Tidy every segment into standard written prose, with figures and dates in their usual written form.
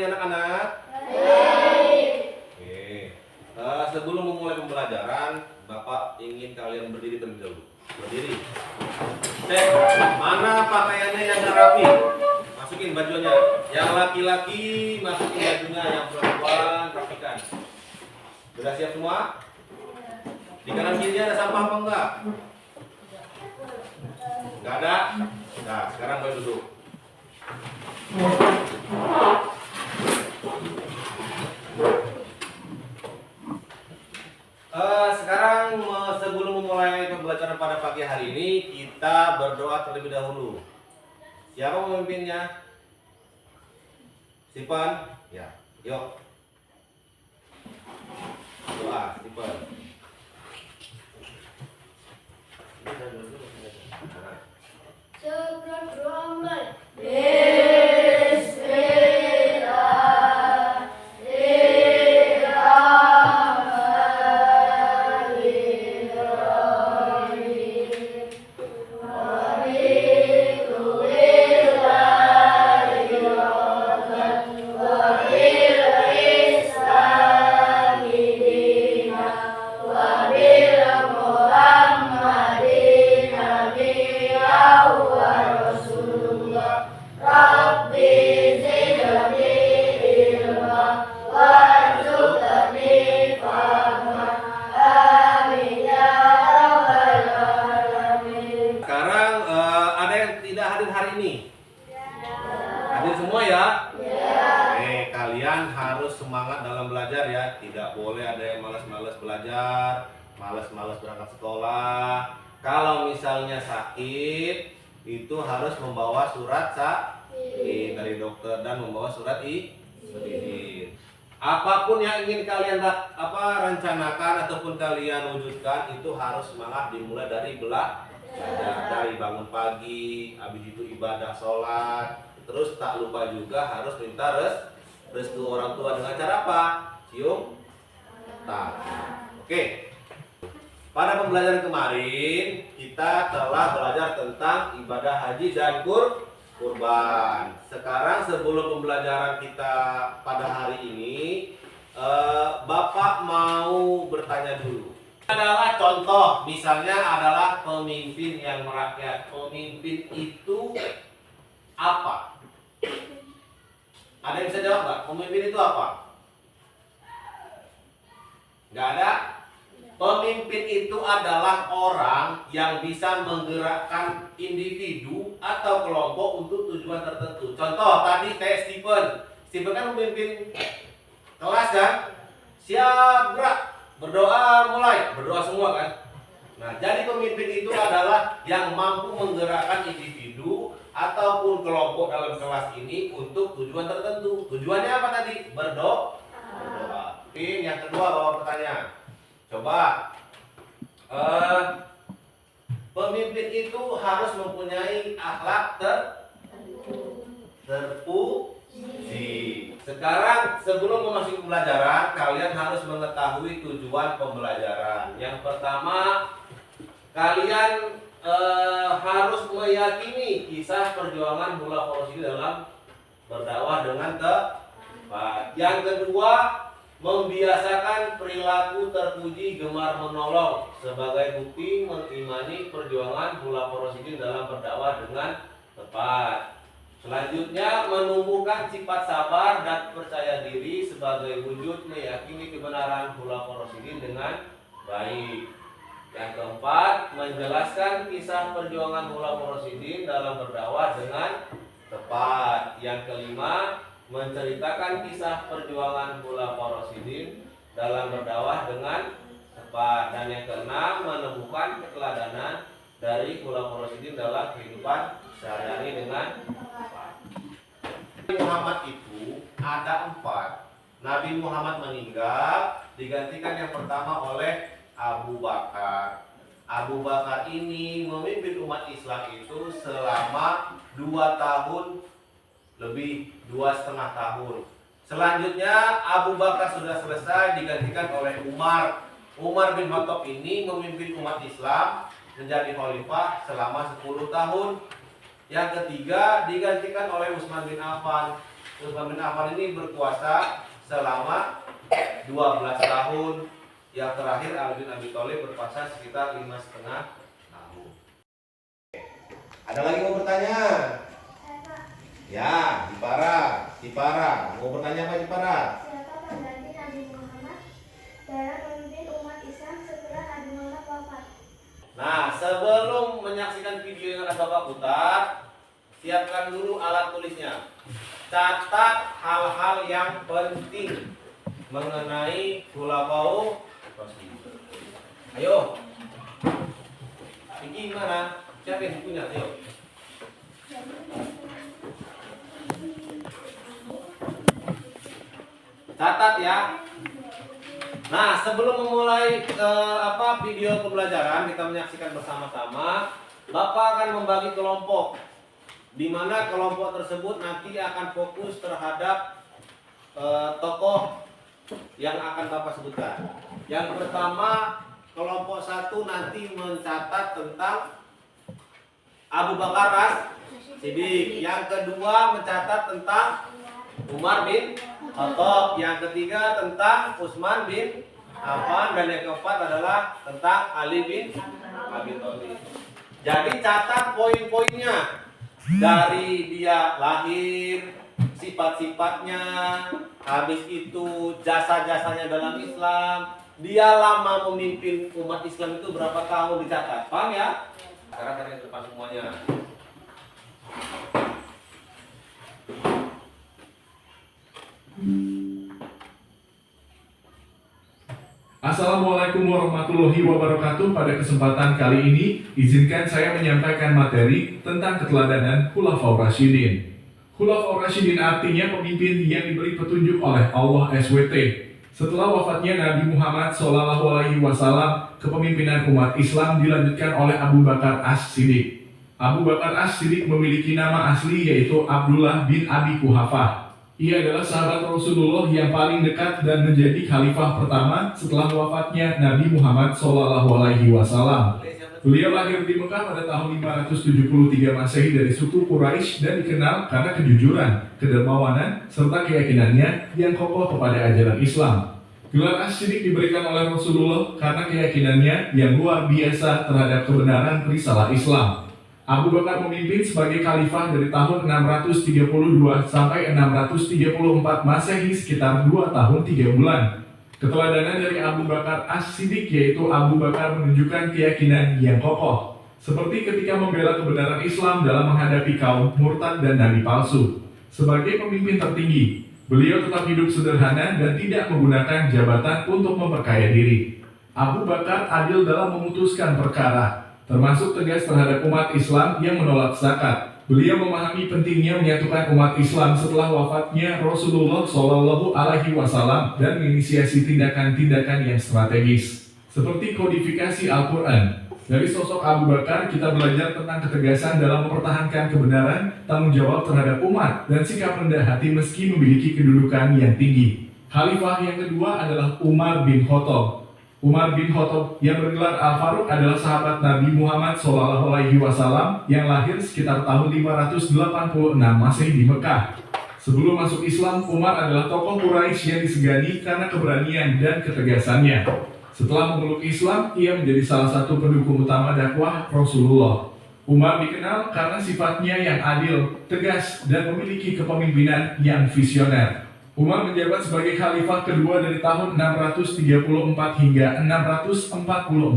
anak-anak? Oke. Sebelum memulai pembelajaran, Bapak ingin kalian berdiri terlebih dahulu. Berdiri. Cek mana pakaiannya yang rapi. Masukin bajunya. Yang laki-laki masukin bajunya, yang perempuan rapikan. Sudah siap semua? Di kanan kiri ada sampah apa enggak? Enggak ada? Nah, sekarang boleh duduk. Sekarang sebelum memulai pembelajaran pada pagi hari ini, kita berdoa terlebih dahulu. Siapa pemimpinnya? Stephen? Ya, yuk. Doa, Stephen. Semua ya? Kalian harus semangat dalam belajar ya. Tidak boleh ada yang malas-malas belajar, malas-malas berangkat sekolah. Kalau misalnya sakit, itu harus membawa surat sakit dari dokter dan membawa surat izin. Apapun yang ingin kalian rencanakan ataupun kalian wujudkan, itu harus semangat dimulai dari belajar. Dari bangun pagi, habis itu ibadah sholat. Terus tak lupa juga harus minta restu orang tua dengan cara apa? Cium tangan. Oke. Pada pembelajaran kemarin kita telah belajar tentang ibadah haji dan kurban. Sekarang sebelum pembelajaran kita pada hari ini, Bapak mau bertanya dulu. Adalah contoh, misalnya adalah pemimpin yang merakyat. Pemimpin itu apa? Ada yang bisa jawab nggak? Pemimpin itu apa? Nggak ada? Pemimpin itu adalah orang yang bisa menggerakkan individu atau kelompok untuk tujuan tertentu. Contoh tadi kayak Stephen. Stephen kan pemimpin kelas kan? Siap, gerak. Berdoa mulai. Berdoa semua kan? Nah, jadi pemimpin itu adalah yang mampu menggerakkan individu ataupun kelompok dalam kelas ini untuk tujuan tertentu. Tujuannya apa tadi? Berdoa. Oke, yang kedua bawa pertanyaan. Coba. Pemimpin itu harus mempunyai akhlak terpuji. Sekarang sebelum memasuki pembelajaran, kalian harus mengetahui tujuan pembelajaran. Yang pertama, kalian harus meyakini kisah perjuangan Mullah Farosidi dalam berdakwah dengan tepat. Yang kedua, membiasakan perilaku terpuji gemar menolong sebagai bukti mengimani perjuangan Mullah Farosidi dalam berdakwah dengan tepat. Selanjutnya, menumbuhkan sifat sabar dan percaya diri sebagai wujud meyakini kebenaran Mullah Farosidi dengan baik. Yang keempat, menjelaskan kisah perjuangan Mullah Farosidi dalam berdakwah dengan tepat. Yang kelima, menceritakan kisah perjuangan Mullah Farosidi dalam berdakwah dengan tepat. Dan yang keenam, menemukan keteladanan dari Mullah Farosidi dalam kehidupan sehari-hari dengan tepat. Nabi Muhammad itu ada 4. Nabi Muhammad meninggal, digantikan yang pertama oleh Abu Bakar. Abu Bakar ini memimpin umat Islam itu selama 2 tahun lebih, 2,5 tahun. Selanjutnya Abu Bakar sudah selesai, digantikan oleh Umar. Umar bin Khattab ini memimpin umat Islam menjadi khalifah selama 10 tahun. Yang ketiga digantikan oleh Utsman bin Affan. Utsman bin Affan ini berkuasa selama 12 tahun. Yang terakhir Ali bin Abi Thalib berkuasa sekitar 5,5 tahun. Ada lagi mau bertanya? Ya, Cipara. Mau bertanya apa Cipara? Siapa pengganti Nabi Muhammad dalam memimpin umat Islam setelah Nabi Muhammad wafat? Nah, sebelum menyaksikan video yang ada Bapak putar, siapkan dulu alat tulisnya. Catat hal-hal yang penting mengenai Khulafaur Rasyidin. Ayo. Ini gimana? Siapa yang punya? Ayo. Catat ya. Nah, sebelum memulai video pembelajaran, kita menyaksikan bersama-sama. Bapak akan membagi kelompok, di mana kelompok tersebut nanti akan fokus terhadap tokoh yang akan Bapak sebutkan. Yang pertama, kelompok 1 nanti mencatat tentang Abu Bakar As-Siddiq. Yang kedua mencatat tentang Umar bin Khattab. Yang ketiga tentang Utsman bin Affan. Dan yang keempat adalah tentang Ali bin Abi Thalib. Jadi catat poin-poinnya, dari dia lahir, sifat-sifatnya, habis itu jasa-jasanya dalam Islam, dia lama memimpin umat Islam itu berapa tahun, dicatat. Paham ya? Sekarang kalian depan semuanya. Assalamualaikum warahmatullahi wabarakatuh. Pada kesempatan kali ini, izinkan saya menyampaikan materi tentang keteladanan Khulafaur Rasyidin. Khulafaur Rasyidin artinya pemimpin yang diberi petunjuk oleh Allah SWT. Setelah wafatnya Nabi Muhammad SAW, kepemimpinan umat Islam dilanjutkan oleh Abu Bakar As-Siddiq. Abu Bakar As-Siddiq memiliki nama asli yaitu Abdullah bin Abi Quhafah. Ia adalah sahabat Rasulullah yang paling dekat dan menjadi khalifah pertama setelah wafatnya Nabi Muhammad SAW. Beliau lahir di Mekah pada tahun 573 Masehi dari suku Quraisy dan dikenal karena kejujuran, kedermawanan, serta keyakinannya yang kokoh kepada ajaran Islam. Gelar As-Siddiq diberikan oleh Rasulullah karena keyakinannya yang luar biasa terhadap kebenaran risalah Islam. Abu Bakar memimpin sebagai khalifah dari tahun 632 sampai 634 Masehi sekitar 2 tahun 3 bulan. Keteladanan dari Abu Bakar As-Siddiq yaitu Abu Bakar menunjukkan keyakinan yang kokoh, seperti ketika membela kebenaran Islam dalam menghadapi kaum murtad dan nabi palsu. Sebagai pemimpin tertinggi, beliau tetap hidup sederhana dan tidak menggunakan jabatan untuk memperkaya diri. Abu Bakar adil dalam memutuskan perkara, termasuk tegas terhadap umat Islam yang menolak zakat. Beliau memahami pentingnya menyatukan umat Islam setelah wafatnya Rasulullah SAW dan menginisiasi tindakan-tindakan yang strategis, seperti kodifikasi Al-Quran. Dari sosok Abu Bakar, kita belajar tentang ketegasan dalam mempertahankan kebenaran, tanggung jawab terhadap umat, dan sikap rendah hati meski memiliki kedudukan yang tinggi. Khalifah yang kedua adalah Umar bin Khattab. Umar bin Khattab yang bergelar Al-Faruq adalah sahabat Nabi Muhammad SAW yang lahir sekitar tahun 586 Masehi di Mekah. Sebelum masuk Islam, Umar adalah tokoh Quraisy yang disegani karena keberanian dan ketegasannya. Setelah memeluk Islam, ia menjadi salah satu pendukung utama dakwah Rasulullah. Umar dikenal karena sifatnya yang adil, tegas, dan memiliki kepemimpinan yang visioner. Umar menjabat sebagai khalifah kedua dari tahun 634 hingga 644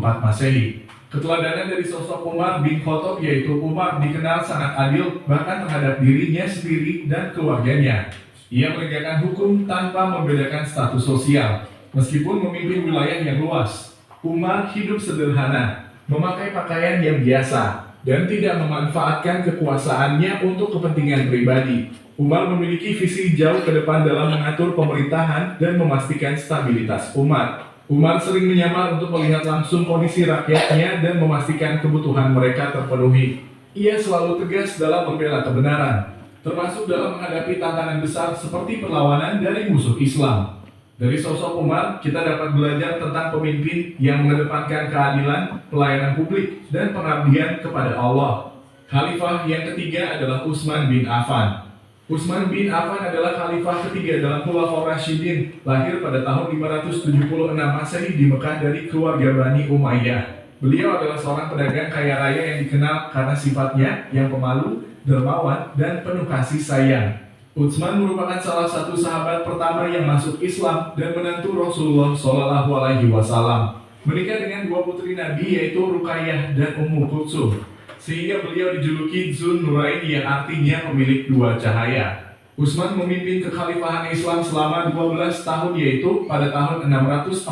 Masehi. Keteladanan dari sosok Umar bin Khattab yaitu Umar dikenal sangat adil bahkan terhadap dirinya sendiri dan keluarganya. Ia menegakkan hukum tanpa membedakan status sosial. Meskipun memimpin wilayah yang luas, Umar hidup sederhana, memakai pakaian yang biasa, dan tidak memanfaatkan kekuasaannya untuk kepentingan pribadi. Umar memiliki visi jauh ke depan dalam mengatur pemerintahan dan memastikan stabilitas umat. Umar sering menyamar untuk melihat langsung kondisi rakyatnya dan memastikan kebutuhan mereka terpenuhi. Ia selalu tegas dalam membela kebenaran, termasuk dalam menghadapi tantangan besar seperti perlawanan dari musuh Islam. Dari sosok Umar, kita dapat belajar tentang pemimpin yang mengedepankan keadilan, pelayanan publik, dan pengabdian kepada Allah. Khalifah yang ketiga adalah Utsman bin Affan. Utsman bin Affan adalah khalifah ketiga dalam Khulafaur Rasyidin, lahir pada tahun 576 Masehi di Mekah dari keluarga Bani Umayyah. Beliau adalah seorang pedagang kaya raya yang dikenal karena sifatnya yang pemalu, dermawan, dan penuh kasih sayang. Utsman merupakan salah satu sahabat pertama yang masuk Islam dan menantu Rasulullah Shallallahu Alaihi Wasallam. Menikah dengan dua putri Nabi yaitu Ruqayyah dan Ummu Kulsum, sehingga beliau dijuluki Dzun Nurain yang artinya pemilik dua cahaya. Utsman memimpin kekhalifahan Islam selama 12 tahun yaitu pada tahun 644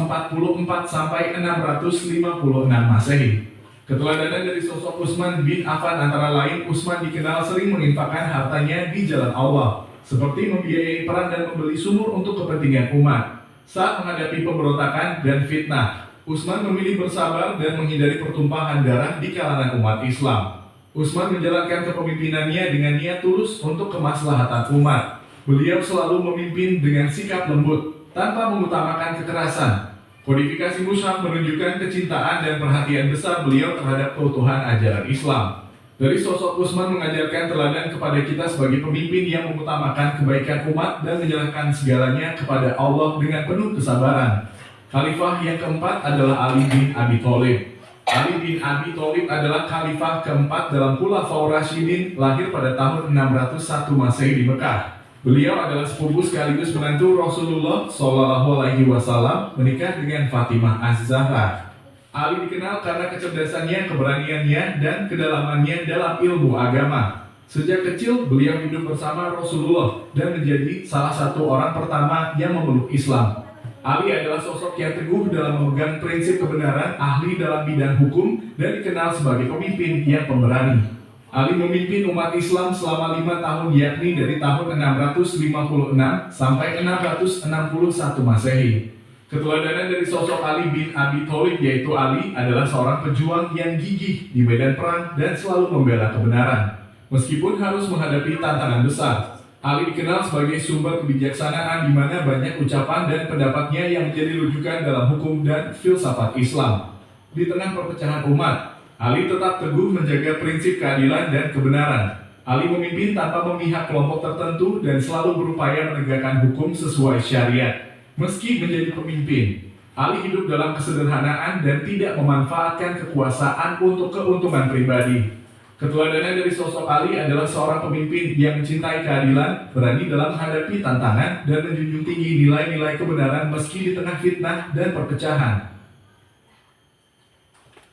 sampai 656 Masehi. Keteladanan dari sosok Utsman bin Affan antara lain Utsman dikenal sering menginfakkan hartanya di jalan Allah, seperti membiayai perang dan membeli sumur untuk kepentingan umat. Saat menghadapi pemberontakan dan fitnah, Utsman memilih bersabar dan menghindari pertumpahan darah di kalangan umat Islam. Utsman menjalankan kepemimpinannya dengan niat tulus untuk kemaslahatan umat. Beliau selalu memimpin dengan sikap lembut, tanpa mengutamakan kekerasan. Kodifikasi mushaf menunjukkan kecintaan dan perhatian besar beliau terhadap keutuhan ajaran Islam. Dari sosok Utsman mengajarkan teladan kepada kita sebagai pemimpin yang mengutamakan kebaikan umat dan menyerahkan segalanya kepada Allah dengan penuh kesabaran. Khalifah yang keempat adalah Ali bin Abi Thalib. Ali bin Abi Thalib adalah khalifah keempat dalam Khulafaur Rasyidin, lahir pada tahun 601 Masehi di Mekah. Beliau adalah sepupu sekaligus menantu Rasulullah Shallallahu Alaihi Wasallam, menikah dengan Fatimah Az-Zahra. Ali dikenal karena kecerdasannya, keberaniannya, dan kedalamannya dalam ilmu agama. Sejak kecil, beliau hidup bersama Rasulullah dan menjadi salah satu orang pertama yang memeluk Islam. Ali adalah sosok yang teguh dalam memegang prinsip kebenaran, ahli dalam bidang hukum, dan dikenal sebagai pemimpin yang pemberani. Ali memimpin umat Islam selama 5 tahun yakni dari tahun 656 sampai 661 Masehi. Keteladanan dari sosok Ali bin Abi Thalib yaitu Ali adalah seorang pejuang yang gigih di medan perang dan selalu membela kebenaran. Meskipun harus menghadapi tantangan besar, Ali dikenal sebagai sumber kebijaksanaan di mana banyak ucapan dan pendapatnya yang menjadi rujukan dalam hukum dan filsafat Islam. Di tengah perpecahan umat, Ali tetap teguh menjaga prinsip keadilan dan kebenaran. Ali memimpin tanpa memihak kelompok tertentu dan selalu berupaya menegakkan hukum sesuai syariat. Meski menjadi pemimpin, Ali hidup dalam kesederhanaan dan tidak memanfaatkan kekuasaan untuk keuntungan pribadi. Keteladanan dari sosok Ali adalah seorang pemimpin yang mencintai keadilan, berani dalam menghadapi tantangan, dan menjunjung tinggi nilai-nilai kebenaran meski di tengah fitnah dan perpecahan.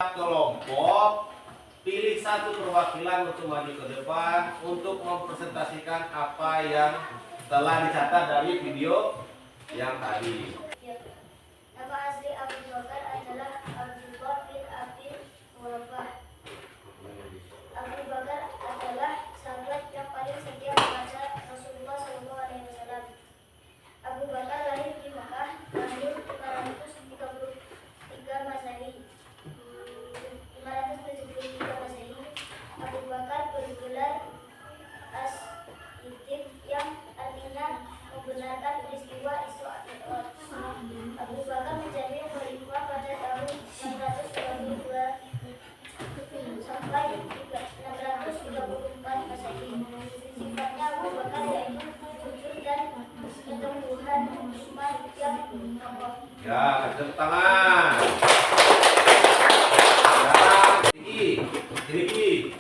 Kelompok pilih satu perwakilan untuk maju ke depan untuk mempresentasikan apa yang telah dicatat dari video yang tadi. Nama asli Abu Bakar adalah Abdullah bin Abi Muhammad. Abu Bakar adalah sahabat yang paling setia kepada Rasulullah SAW. Abu Bakar lahir di Mekah tahun 533 Masehi. 573 Masehi. Abu Bakar bergelar As-Siddiq yang artinya membenarkan peristiwa Isra Mi'raj. Abu Bakar menjadi khalifah pada tahun 632 sampai 634 Masehi. Sifatnya Abu Bakar yaitu jujur dan keteguhan iman yang kokoh. Ya, tepuk tangan. Ya, tinggi, tinggi.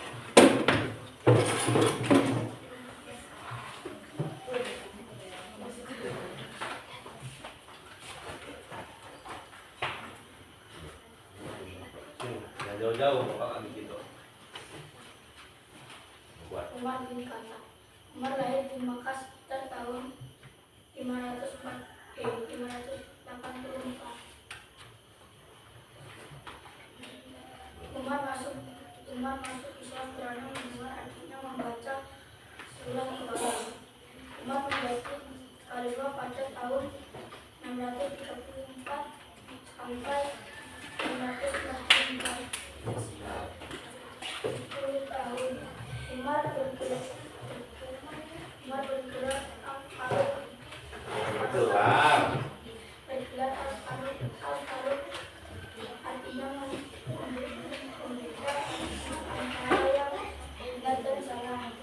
Jauh-jauh Bapak gitu. Buat. Umar bin Khattab. Umar lahir di Mekah sekitar tahun 584. Umar masuk Islam karena mendengar artinya membaca surah Al-Baqarah. Umar menjadi khalifah pada tahun 634 sampai 564. 10 tahun Umar bergerak Betul. bergelar Al-Faruq artinya membeda antara yang benar dan salah.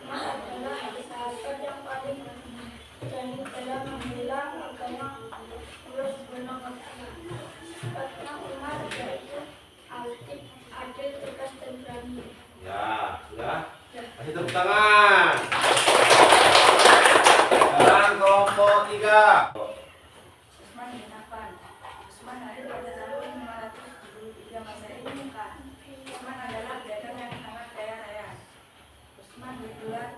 Umar adalah sahabat yang adalah membela agama Allah Subhanahu wa Ta'ala. Sifatnya Umar yaitu adil, tegas, dan berani. Ya, sudah. Kasih tepuk tangan. Sekarang kelompok 3. Utsman bin Affan. Utsman lahir pada tahun 573 Masehi Mekah. Utsman adalah pedagang yang sangat kaya raya. Utsman bergelar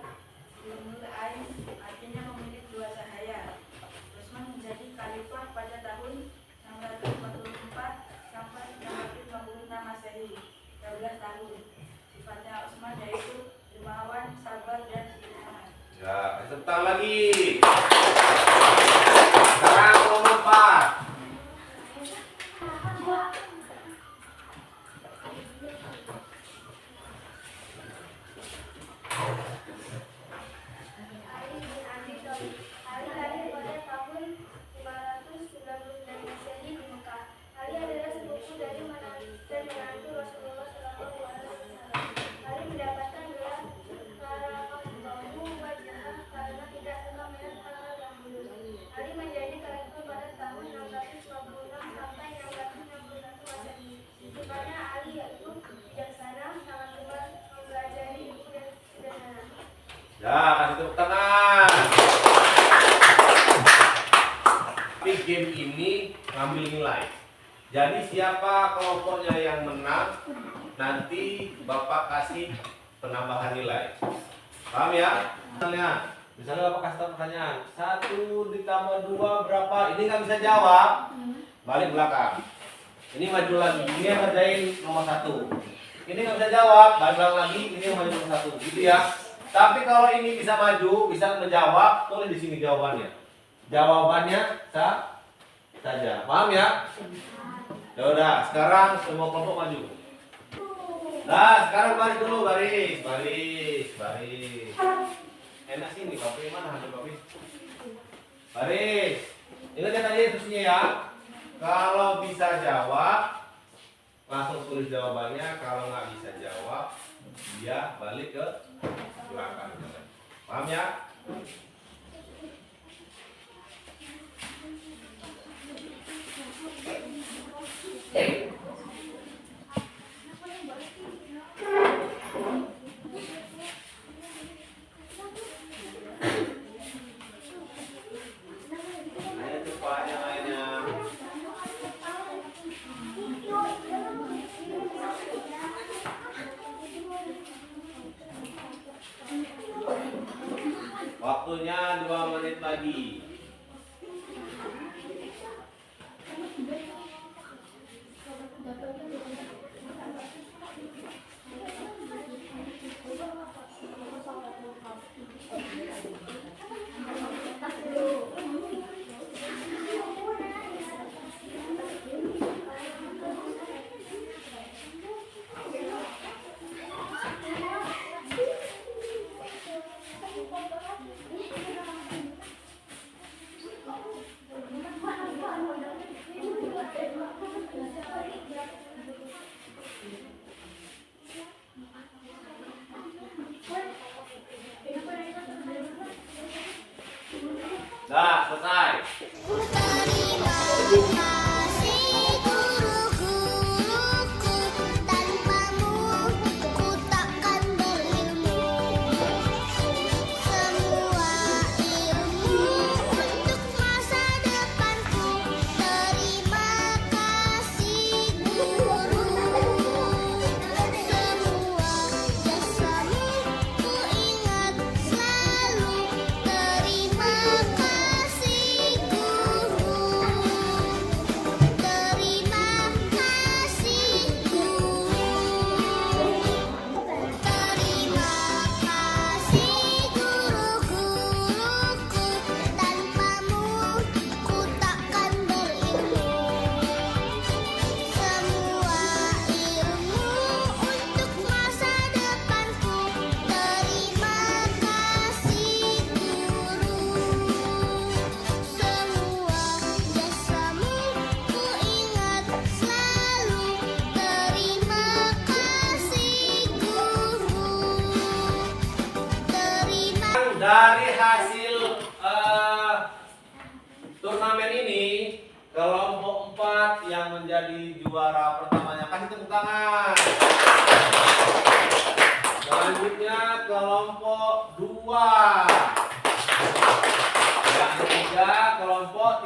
Dzul Ain, artinya memiliki dua cahaya. Utsman menjadi khalifah pada tahun 644 sampai 656 Masehi, 12 tahun. Sifatnya Utsman yaitu dermawan, sabar, dan istiqomah. Ya, kasih tepuk tangan lagi. Sekarang kelompok 4. Ali bin Abi Thalib. Ali lahir pada tahun 599 Masehi di Mekah. Ali adalah sepupu dari dan menantu Rasulullah SAW. Ali mendapatkan gelar Karamatul Wajah karena tidak suka melihat hal-hal yang buruk. Ali menjadi khalifah pada tahun 656 sampai 661 Masehi. Sifatnya Ali yaitu bijaksana, sangat gemar mempelajari buku dan sederhana. Ya, kasih tepuk tangan. Tapi game ini ngambil nilai. Jadi siapa kelompoknya yang menang, nanti Bapak kasih penambahan nilai. Paham ya? Misalnya Bapak kasih tahu pertanyaan, 1 ditambah 2 berapa? Ini nggak bisa jawab, balik belakang. Ini maju lagi, ini yang ngerjain nomor 1. Ini nggak bisa jawab, balik belakang lagi, ini yang maju nomor 1. Gitu ya. Tapi kalau ini bisa maju, bisa menjawab, tulis di sini jawabannya. Jawabannya saja. Paham ya? Ya udah, sekarang semua kelompok maju. Nah, sekarang baris dulu, baris. Enak sih nih, papi mana ada papi? Baris. Ingat ya tadi instruksinya ya. Kalau bisa jawab, langsung tulis jawabannya. Kalau nggak bisa jawab, dia balik ke belakang. Paham ya? Ayo cepat yang lainnya. Waktunya 2 menit lagi.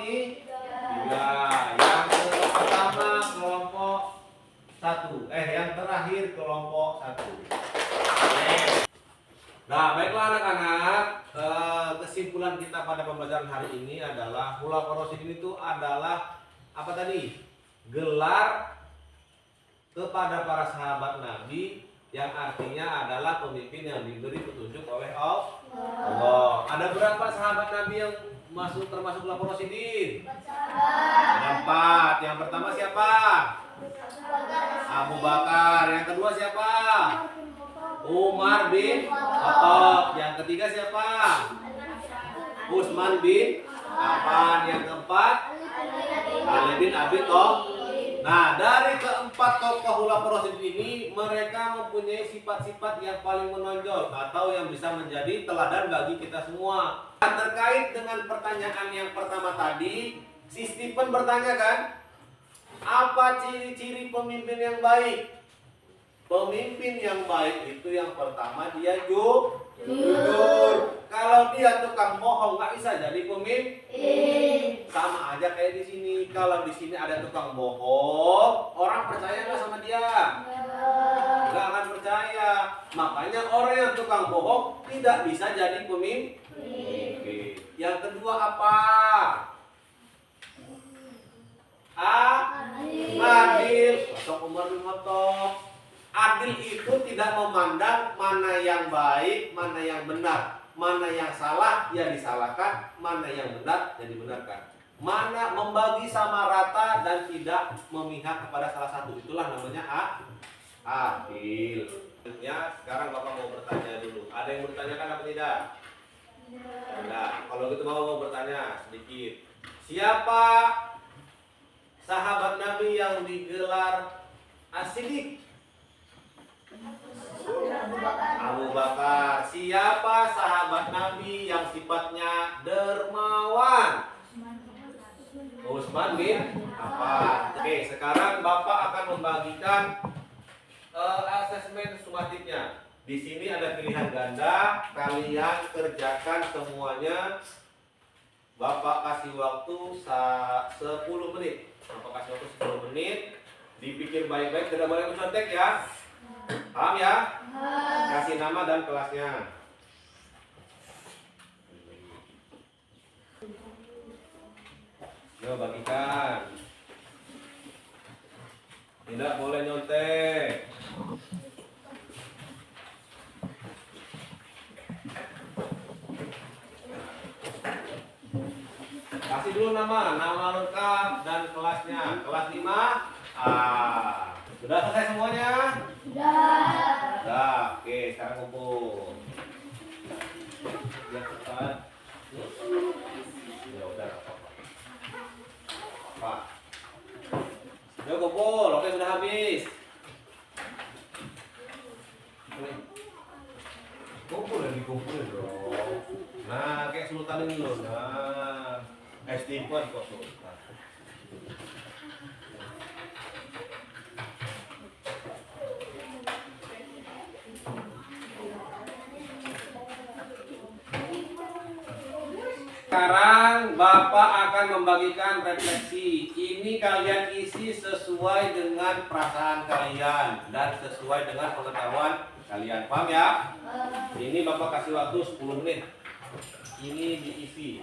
nih? 3. Yang pertama kelompok 1. Yang terakhir kelompok 1. Nah, baiklah anak-anak, kesimpulan kita pada pembelajaran hari ini adalah Khulafaur Rasyidin itu adalah apa tadi? Gelar kepada para sahabat Nabi yang artinya adalah pemimpin yang diberi petunjuk oleh Allah. Ada berapa sahabat Nabi yang termasuk Khulafaur Rasyidin? Ada 4. Yang pertama siapa? Abu Bakar. Yang kedua siapa? Umar bin Khattab. Yang ketiga siapa? Utsman bin Affan. Yang keempat Ali bin Abi Thalib. Nah, dari keempat tokoh Khulafaur Rasyidin ini, mereka mempunyai sifat-sifat yang paling menonjol atau yang bisa menjadi teladan bagi kita semua. Nah, terkait dengan pertanyaan yang pertama tadi, si Stephen bertanya kan, apa ciri-ciri pemimpin yang baik? Pemimpin yang baik itu yang pertama dia jujur. Kalau dia tukang bohong nggak bisa jadi pemimpin. Sama aja kayak di sini. Kalau di sini ada tukang bohong, orang percaya nggak sama dia? Nggak akan percaya. Makanya orang yang tukang bohong tidak bisa jadi pemimpin. Yang kedua apa? Adil. Atau Umar bin Khattab. Adil itu tidak memandang mana yang baik, mana yang benar, mana yang salah ya disalahkan, mana yang benar ya dibenarkan, mana membagi sama rata dan tidak memihak kepada salah satu. Itulah namanya adil. Ya, sekarang Bapak mau bertanya dulu. Ada yang bertanyakan apa tidak? Tidak. Kalau gitu mau bertanya sedikit. Siapa sahabat Nabi yang digelar As-Siddiq? Abu Bakar. Siapa sahabat Nabi yang sifatnya dermawan? Utsman bin Affan. Oke, sekarang Bapak akan membagikan asesmen sumatifnya. Di sini ada pilihan ganda, kalian kerjakan semuanya. Bapak kasih waktu 10 menit. Bapak kasih waktu 10 menit. Dipikir baik-baik, tidak boleh mencontek ya. Paham ya? Kasih nama dan kelasnya. Yo, bagikan. Tidak boleh nyontek. Kasih dulu nama lengkap dan kelasnya. Kelas 5 A. Sudah selesai semuanya? Sudah. Oke, sekarang kumpul. Ya, cepat. Ya udah, apa? Yuk kumpul. Oke, sudah habis. Kumpul lagi, kumpul dong. Nah, kayak sultan ini loh. Nah, Stephen kok sultan. Sekarang Bapak akan membagikan refleksi. Ini kalian isi sesuai dengan perasaan kalian dan sesuai dengan pengetahuan kalian. Paham ya? Ini Bapak kasih waktu 10 menit. Ini diisi.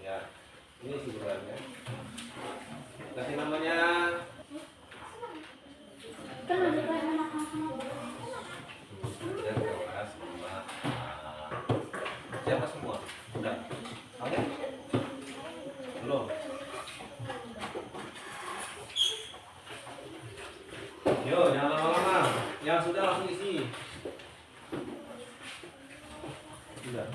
Ya. Ini sebenarnya. Kasih namanya. Siapa semua? Udah. Oke? Belum. Yo, jangan lama-lama. Yang sudah langsung isi. Sudah.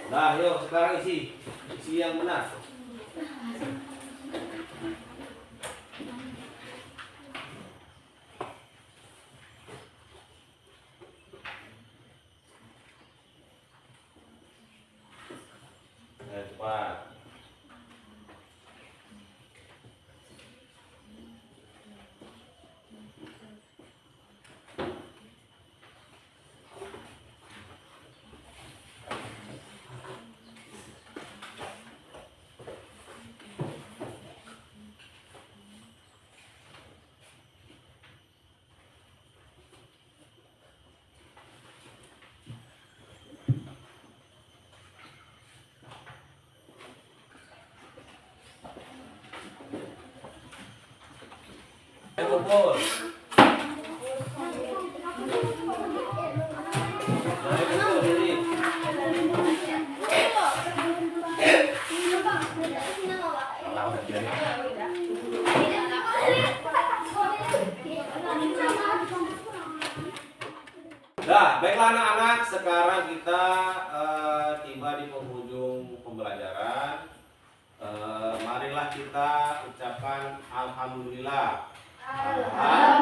Nah, yuk sekarang isi yang benar. Ya, cepat. Ayo kumpul. Ayo kumpul diri. Nah, baiklah anak-anak, sekarang kita tiba di penghujung pembelajaran. Marilah kita ucapkan alhamdulillah. Alhamdulillah.